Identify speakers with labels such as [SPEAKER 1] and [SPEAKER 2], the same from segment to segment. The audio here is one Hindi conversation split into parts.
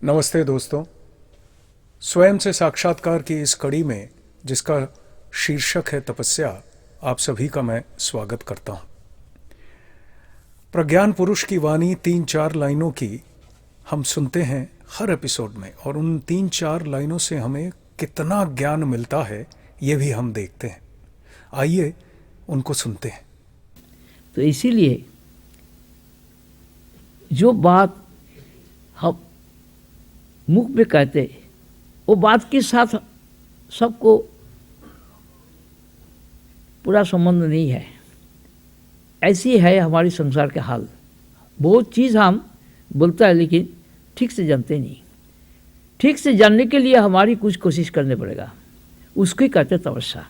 [SPEAKER 1] नमस्ते दोस्तों। स्वयं से साक्षात्कार की इस कड़ी में जिसका शीर्षक है तपस्या, आप सभी का मैं स्वागत करता हूं। प्रज्ञान पुरुष की वाणी 3-4 लाइनों की हम सुनते हैं हर एपिसोड में, और उन 3-4 लाइनों से हमें कितना ज्ञान मिलता है ये भी हम देखते हैं। आइए उनको सुनते हैं।
[SPEAKER 2] तो इसीलिए जो बात हम मुख में कहते वो बात के साथ सबको पूरा संबंध नहीं है। ऐसी है हमारी संसार के हाल। बहुत चीज़ हम बोलता है लेकिन ठीक से जानते नहीं। ठीक से जानने के लिए हमारी कुछ कोशिश करने पड़ेगा, उसको ही कहते तपस्या।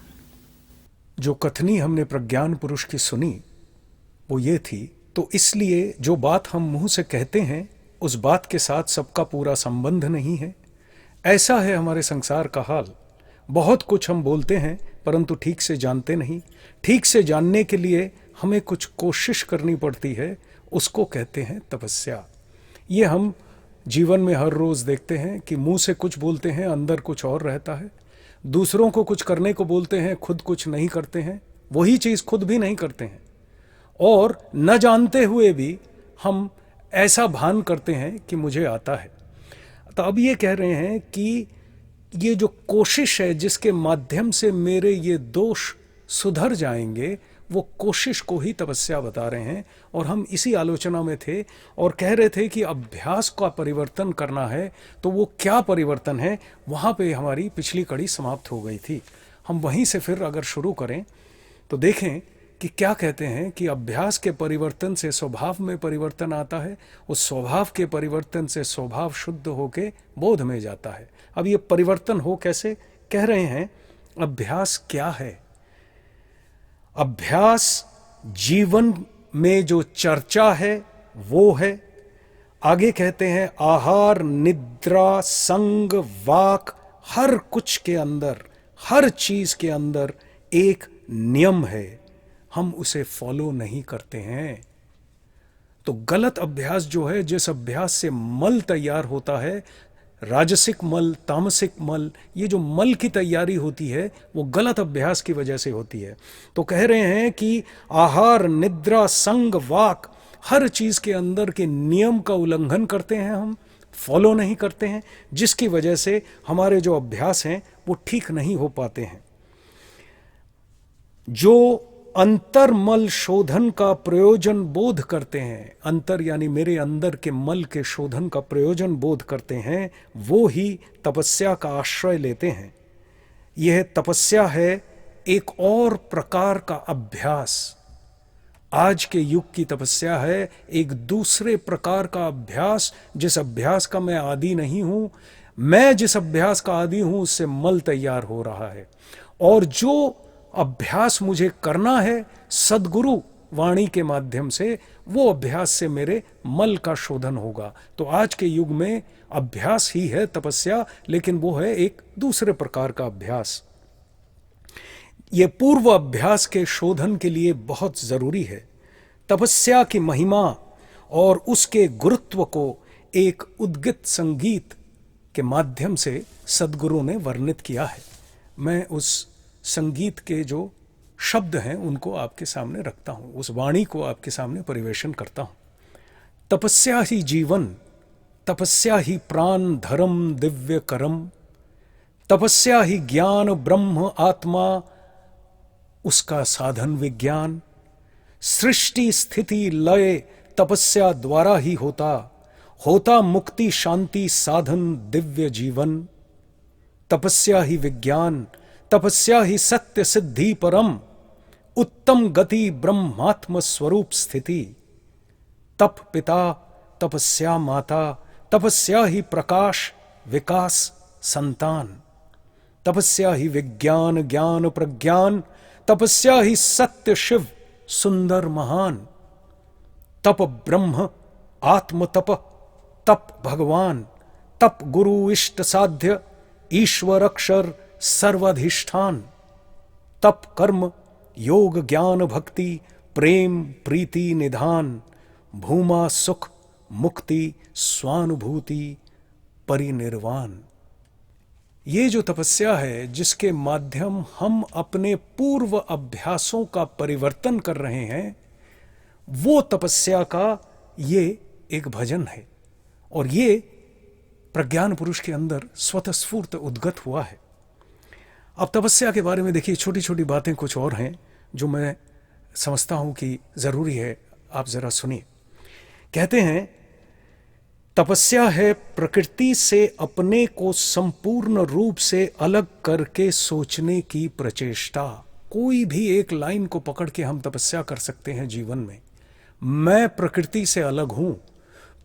[SPEAKER 1] जो कथनी हमने प्रज्ञान पुरुष की सुनी वो ये थी, तो इसलिए जो बात हम मुंह से कहते हैं उस बात के साथ सबका पूरा संबंध नहीं है। ऐसा है हमारे संसार का हाल। बहुत कुछ हम बोलते हैं परंतु ठीक से जानते नहीं। ठीक से जानने के लिए हमें कुछ कोशिश करनी पड़ती है, उसको कहते हैं तपस्या। ये हम जीवन में हर रोज़ देखते हैं कि मुंह से कुछ बोलते हैं, अंदर कुछ और रहता है। दूसरों को कुछ करने को बोलते हैं, खुद कुछ नहीं करते हैं, वही चीज़ खुद भी नहीं करते हैं। और न जानते हुए भी हम ऐसा भान करते हैं कि मुझे आता है। तो अब ये कह रहे हैं कि ये जो कोशिश है जिसके माध्यम से मेरे ये दोष सुधर जाएंगे, वो कोशिश को ही तपस्या बता रहे हैं। और हम इसी आलोचना में थे और कह रहे थे कि अभ्यास का परिवर्तन करना है, तो वो क्या परिवर्तन है, वहाँ पे हमारी पिछली कड़ी समाप्त हो गई थी। हम वहीं से फिर अगर शुरू करें तो देखें कि क्या कहते हैं कि अभ्यास के परिवर्तन से स्वभाव में परिवर्तन आता है, उस स्वभाव के परिवर्तन से स्वभाव शुद्ध होके बोध में जाता है। अब ये परिवर्तन हो कैसे, कह रहे हैं अभ्यास क्या है। अभ्यास जीवन में जो चर्चा है वो है। आगे कहते हैं आहार, निद्रा, संग, वाक, हर कुछ के अंदर, हर चीज के अंदर एक नियम है, हम उसे फॉलो नहीं करते हैं। तो गलत अभ्यास जो है, जिस अभ्यास से मल तैयार होता है, राजसिक मल, तामसिक मल, ये जो मल की तैयारी होती है वो गलत अभ्यास की वजह से होती है। तो कह रहे हैं कि आहार, निद्रा, संग, वाक, हर चीज के अंदर के नियम का उल्लंघन करते हैं, हम फॉलो नहीं करते हैं, जिसकी वजह से हमारे जो अभ्यास हैं वो ठीक नहीं हो पाते हैं। जो अंतर्मल शोधन का प्रयोजन बोध करते हैं, अंतर यानी मेरे अंदर के मल के शोधन का प्रयोजन बोध करते हैं, वो ही तपस्या का आश्रय लेते हैं। यह तपस्या है एक और प्रकार का अभ्यास। आज के युग की तपस्या है एक दूसरे प्रकार का अभ्यास, जिस अभ्यास का मैं आदी नहीं हूं। मैं जिस अभ्यास का आदी हूं उससे मल तैयार हो रहा है, और जो अभ्यास मुझे करना है सद्गुरु वाणी के माध्यम से, वो अभ्यास से मेरे मल का शोधन होगा। तो आज के युग में अभ्यास ही है तपस्या, लेकिन वो है एक दूसरे प्रकार का अभ्यास। ये पूर्व अभ्यास के शोधन के लिए बहुत जरूरी है। तपस्या की महिमा और उसके गुरुत्व को एक उद्गित संगीत के माध्यम से सद्गुरु ने वर्णित किया है। मैं उस संगीत के जो शब्द हैं उनको आपके सामने रखता हूं, उस वाणी को आपके सामने परिवेशन करता हूं। तपस्या ही जीवन, तपस्या ही प्राण धर्म दिव्य करम, तपस्या ही ज्ञान ब्रह्म आत्मा उसका साधन विज्ञान, सृष्टि स्थिति लय तपस्या द्वारा ही होता, होता मुक्ति शांति साधन दिव्य जीवन। तपस्या ही विज्ञान, तपस्या ही सत्य सिद्धि परम, उत्तम गति ब्रह्मात्म स्वरूप स्थिति। तप पिता तपस्या माता, तपस्या ही प्रकाश विकास संतान। तपस्या ही विज्ञान ज्ञान प्रज्ञान, तपस्या ही सत्य शिव सुंदर महान। तप ब्रह्म आत्म तप, तप भगवान, तप गुरु इष्ट साध्य ईश्वर अक्षर सर्वाधिष्ठान। तप कर्म योग ज्ञान भक्ति प्रेम प्रीति निधान, भूमा सुख मुक्ति स्वानुभूति परिनिर्वाण। ये जो तपस्या है जिसके माध्यम हम अपने पूर्व अभ्यासों का परिवर्तन कर रहे हैं, वो तपस्या का ये एक भजन है और ये प्रज्ञान पुरुष के अंदर स्वतःस्फूर्त उद्गत हुआ है। अब तपस्या के बारे में देखिए, छोटी छोटी बातें कुछ और हैं जो मैं समझता हूं कि ज़रूरी है, आप ज़रा सुनिए। कहते हैं तपस्या है प्रकृति से अपने को संपूर्ण रूप से अलग करके सोचने की प्रचेष्टा। कोई भी एक लाइन को पकड़ के हम तपस्या कर सकते हैं जीवन में। मैं प्रकृति से अलग हूं,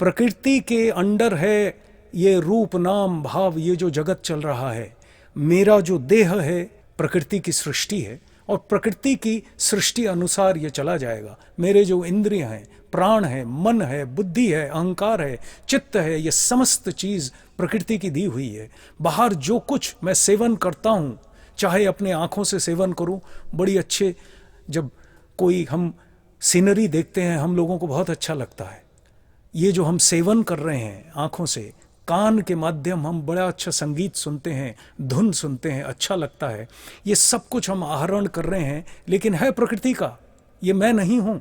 [SPEAKER 1] प्रकृति के अंडर है ये रूप नाम भाव, ये जो जगत चल रहा है। मेरा जो देह है प्रकृति की सृष्टि है और प्रकृति की सृष्टि अनुसार ये चला जाएगा। मेरे जो इंद्रियां हैं, प्राण है, मन है, बुद्धि है, अहंकार है, चित्त है, ये समस्त चीज प्रकृति की दी हुई है। बाहर जो कुछ मैं सेवन करता हूँ, चाहे अपने आँखों से सेवन करूँ, बड़ी अच्छे, जब कोई हम सीनरी देखते हैं हम लोगों को बहुत अच्छा लगता है। ये जो हम सेवन कर रहे हैं आँखों से, कान के माध्यम हम बड़ा अच्छा संगीत सुनते हैं, धुन सुनते हैं, अच्छा लगता है। ये सब कुछ हम आहरण कर रहे हैं, लेकिन है प्रकृति का। ये मैं नहीं हूँ,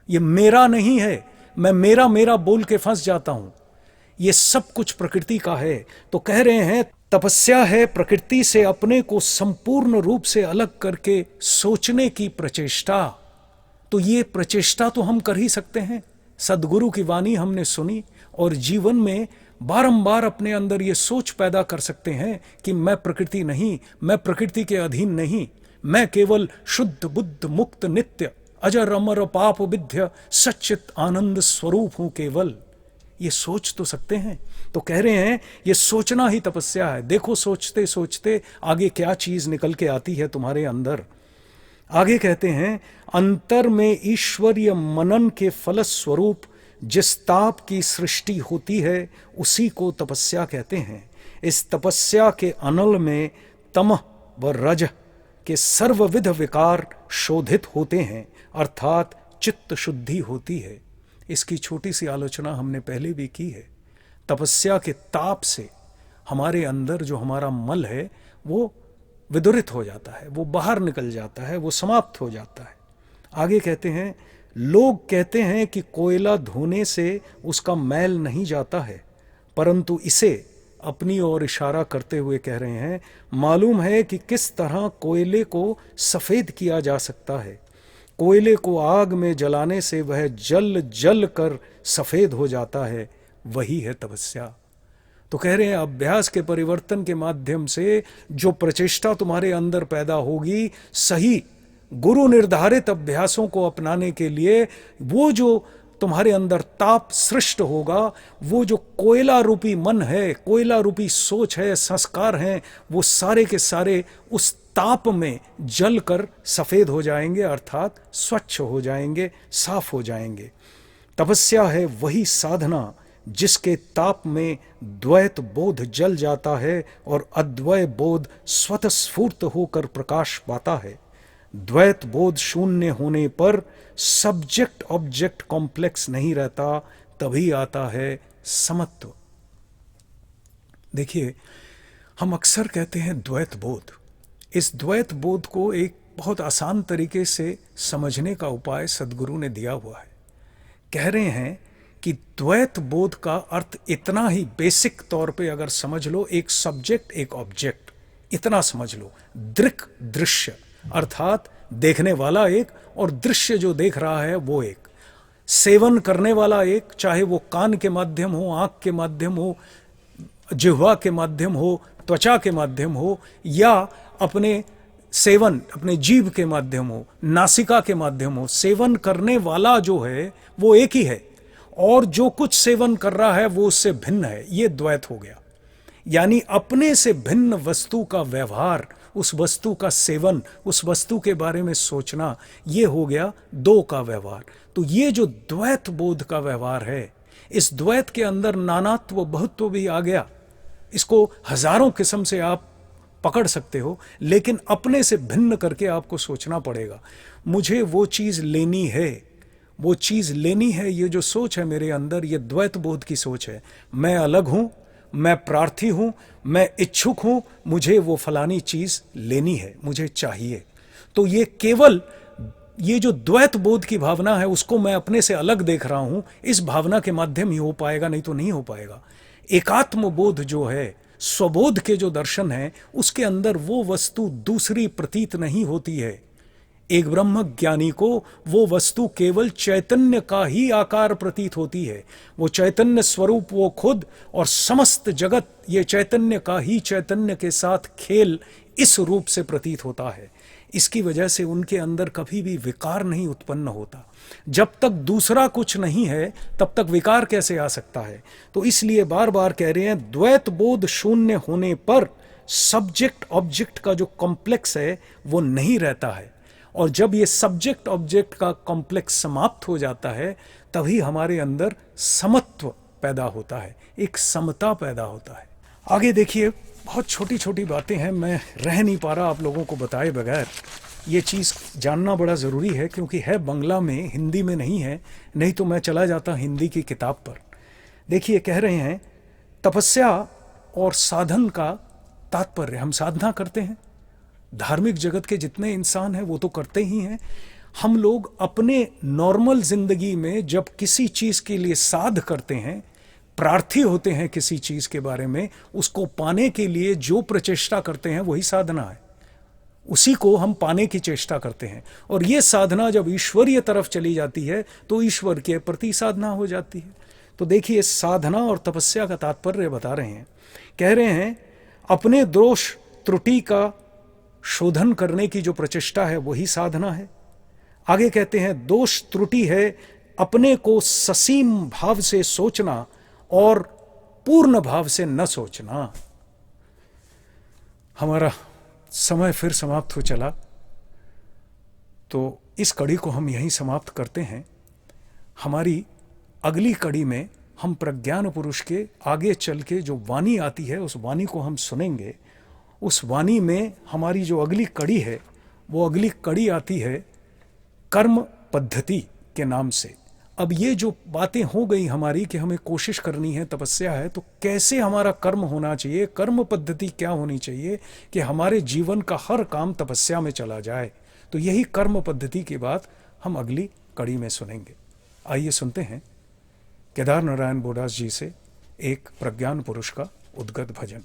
[SPEAKER 1] ये मेरा नहीं है। मैं मेरा मेरा बोल के फंस जाता हूँ। ये सब कुछ प्रकृति का है। तो कह रहे हैं तपस्या है प्रकृति से अपने को संपूर्ण रूप से अलग करके सोचने की प्रचेष्टा। तो ये प्रचेष्टा तो हम कर ही सकते हैं। सदगुरु की वाणी हमने सुनी और जीवन में बारंबार अपने अंदर ये सोच पैदा कर सकते हैं कि मैं प्रकृति नहीं, मैं प्रकृति के अधीन नहीं, मैं केवल शुद्ध बुद्ध मुक्त नित्य अजर अमर पाप विद्य सच्चित आनंद स्वरूप हूं केवल। ये सोच तो सकते हैं। तो कह रहे हैं ये सोचना ही तपस्या है। देखो सोचते सोचते आगे क्या चीज निकल के आती है तुम्हारे अंदर। आगे कहते हैं अंतर में ईश्वरीय मनन के फलस्वरूप जिस ताप की सृष्टि होती है उसी को तपस्या कहते हैं। इस तपस्या के अनल में तमः व रज के सर्वविध विकार शोधित होते हैं, अर्थात चित्त शुद्धि होती है। इसकी छोटी सी आलोचना हमने पहले भी की है। तपस्या के ताप से हमारे अंदर जो हमारा मल है वो विदुरित हो जाता है, वो बाहर निकल जाता है, वो समाप्त हो जाता है। आगे कहते हैं लोग कहते हैं कि कोयला धोने से उसका मैल नहीं जाता है, परंतु इसे अपनी ओर इशारा करते हुए कह रहे हैं मालूम है कि किस तरह कोयले को सफ़ेद किया जा सकता है। कोयले को आग में जलाने से वह जल जल कर सफ़ेद हो जाता है, वही है तपस्या। तो कह रहे हैं अभ्यास के परिवर्तन के माध्यम से जो प्रचेष्टा तुम्हारे अंदर पैदा होगी, सही गुरु निर्धारित अभ्यासों को अपनाने के लिए, वो जो तुम्हारे अंदर ताप सृष्ट होगा, वो जो कोयला रूपी मन है, कोयला रूपी सोच है, संस्कार हैं, वो सारे के सारे उस ताप में जल कर सफ़ेद हो जाएंगे, अर्थात स्वच्छ हो जाएंगे, साफ हो जाएंगे। तपस्या है वही साधना जिसके ताप में द्वैत बोध जल जाता है और अद्वय बोध स्वतःस्फूर्त होकर प्रकाश पाता है। द्वैत बोध शून्य होने पर सब्जेक्ट ऑब्जेक्ट कॉम्प्लेक्स नहीं रहता, तभी आता है समत्व। देखिए हम अक्सर कहते हैं द्वैत बोध। इस द्वैत बोध को एक बहुत आसान तरीके से समझने का उपाय सदगुरु ने दिया हुआ है। कह रहे हैं कि द्वैत बोध का अर्थ इतना ही बेसिक तौर पे अगर समझ लो, एक सब्जेक्ट एक ऑब्जेक्ट, इतना समझ लो। दृक् दृश्य अर्थात देखने वाला एक और दृश्य जो देख रहा है वो एक। सेवन करने वाला एक, चाहे वो कान के माध्यम हो, आँख के माध्यम हो, जिह्वा के माध्यम हो, त्वचा के माध्यम हो, या अपने सेवन अपने जीभ के माध्यम हो, नासिका के माध्यम हो। सेवन करने वाला जो है वो एक ही है और जो कुछ सेवन कर रहा है वो उससे भिन्न है। ये द्वैत हो गया। यानी अपने से भिन्न वस्तु का व्यवहार, उस वस्तु का सेवन, उस वस्तु के बारे में सोचना, ये हो गया दो का व्यवहार। तो ये जो द्वैत बोध का व्यवहार है, इस द्वैत के अंदर नानात्व बहुत्व भी आ गया। इसको हजारों किस्म से आप पकड़ सकते हो, लेकिन अपने से भिन्न करके आपको सोचना पड़ेगा। मुझे वो चीज़ लेनी है, वो चीज़ लेनी है। ये जो सोच है मेरे अंदर, ये द्वैत बोध की सोच है। मैं अलग हूँ, मैं प्रार्थी हूँ, मैं इच्छुक हूँ, मुझे वो फलानी चीज़ लेनी है, मुझे चाहिए। तो ये केवल ये जो द्वैत बोध की भावना है उसको मैं अपने से अलग देख रहा हूँ, इस भावना के माध्यम ही हो पाएगा, नहीं तो नहीं हो पाएगा। एकात्म बोध जो है, स्वबोध के जो दर्शन है, उसके अंदर वो वस्तु दूसरी प्रतीत नहीं होती है। एक ब्रह्म ज्ञानी को वो वस्तु केवल चैतन्य का ही आकार प्रतीत होती है। वो चैतन्य स्वरूप, वो खुद और समस्त जगत ये चैतन्य का ही चैतन्य के साथ खेल इस रूप से प्रतीत होता है। इसकी वजह से उनके अंदर कभी भी विकार नहीं उत्पन्न होता। जब तक दूसरा कुछ नहीं है तब तक विकार कैसे आ सकता है? तो इसलिए बार बार कह रहे हैं, द्वैत बोध शून्य होने पर सब्जेक्ट ऑब्जेक्ट का जो कॉम्प्लेक्स है वो नहीं रहता है। और जब ये सब्जेक्ट ऑब्जेक्ट का कॉम्प्लेक्स समाप्त हो जाता है तभी हमारे अंदर समत्व पैदा होता है, एक समता पैदा होता है। आगे देखिए, बहुत छोटी छोटी बातें हैं, मैं रह नहीं पा रहा आप लोगों को बताए बगैर। ये चीज़ जानना बड़ा ज़रूरी है क्योंकि है बांग्ला में, हिंदी में नहीं है, नहीं तो मैं चला जाता हिंदी की किताब पर। देखिए, कह रहे हैं तपस्या और साधन का तात्पर्य, हम साधना करते हैं, धार्मिक जगत के जितने इंसान हैं वो तो करते ही हैं। हम लोग अपने नॉर्मल जिंदगी में जब किसी चीज़ के लिए साध करते हैं, प्रार्थी होते हैं किसी चीज़ के बारे में, उसको पाने के लिए जो प्रचेष्टा करते हैं वही साधना है, उसी को हम पाने की चेष्टा करते हैं। और ये साधना जब ईश्वरीय तरफ चली जाती है तो ईश्वर के प्रति साधना हो जाती है। तो देखिए, साधना और तपस्या का तात्पर्य बता रहे हैं। कह रहे हैं अपने दोष त्रुटि का शोधन करने की जो प्रचेष्टा है वही साधना है। आगे कहते हैं दोष त्रुटि है अपने को ससीम भाव से सोचना और पूर्ण भाव से न सोचना। हमारा समय फिर समाप्त हो चला, तो इस कड़ी को हम यहीं समाप्त करते हैं। हमारी अगली कड़ी में हम प्रज्ञान पुरुष के आगे चल के जो वाणी आती है उस वाणी को हम सुनेंगे। उस वाणी में हमारी जो अगली कड़ी है, वो अगली कड़ी आती है कर्म पद्धति के नाम से। अब ये जो बातें हो गई हमारी कि हमें कोशिश करनी है, तपस्या है, तो कैसे हमारा कर्म होना चाहिए, कर्म पद्धति क्या होनी चाहिए कि हमारे जीवन का हर काम तपस्या में चला जाए, तो यही कर्म पद्धति की बात हम अगली कड़ी में सुनेंगे। आइए सुनते हैं केदार नारायण बोडास जी से एक प्रज्ञान पुरुष का उद्गत भजन।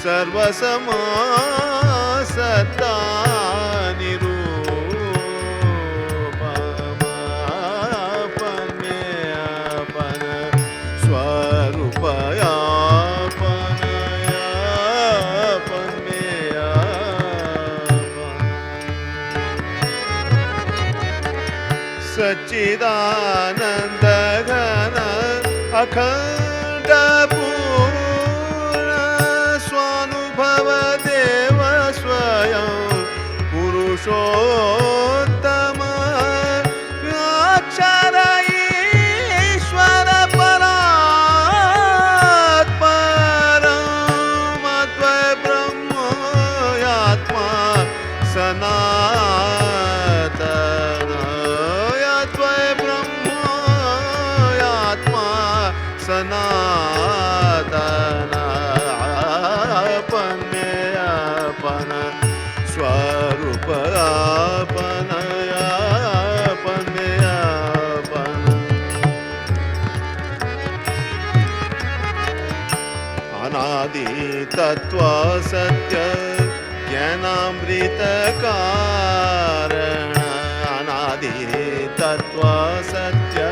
[SPEAKER 3] सर्वसमा सत्ता निरूपमा पन्मेयपन स्वरूपयापनया पन्मेयपन सच्चिदानन्द घन अखण्ड देव स्वयं पुरुषोत्तम अक्षर ईश्वर परात्परम् अद्वय ब्रह्मयात्मा सनातन अद्वय ब्रह्मयात्मा सनातन तत्व सत्य ज्ञानामृत कारण अनादि तत्व सत्य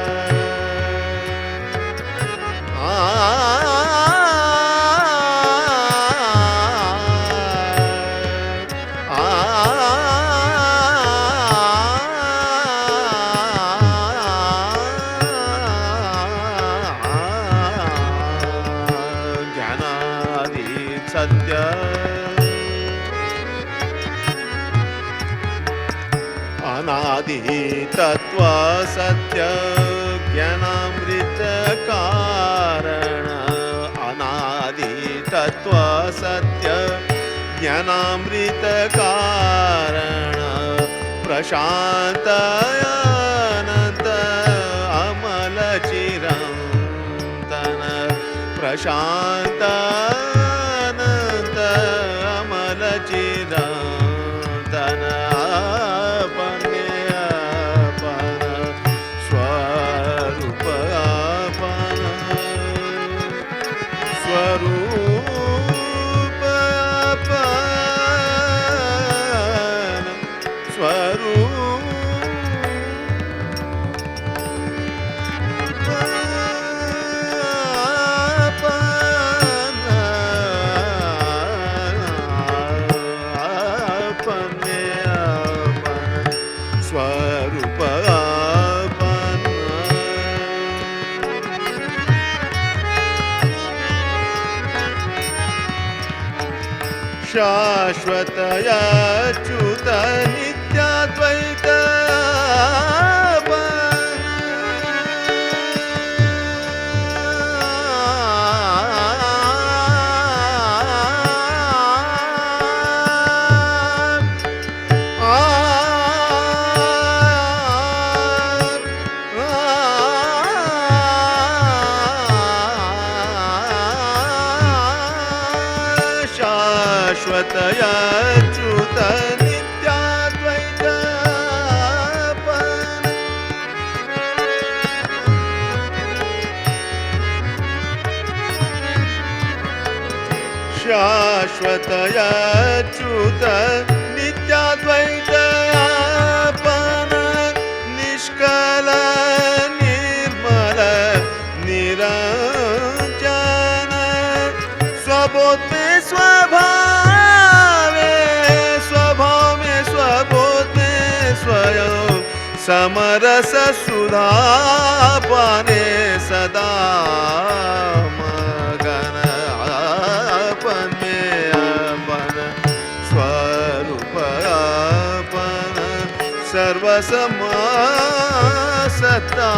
[SPEAKER 3] सत्य अनादि तत्व सत्य ज्ञानामृत कारण अनादि तत्व सत्य ज्ञानामृत कारण प्रशांत अनंत अमल चिरंतन प्रशांत अमल चिरंतन अपने स्वरूप अपन स्वरूप अपन स्वरूप स्वरूप अपन शाश्वत अच्युत नित्याद्वैत शाश्वत अच्युत नित्याद्वैत शाश्वत अच्युत नित्याद्वैत निष्कल निर्मल निरंजन स्वबोध में स्वभावे स्वभाव में स्वबोध में स्वयं समरस सुधा पाने सदा मगन अपन में अपन स्वरूप अपन सर्वसम सत्ता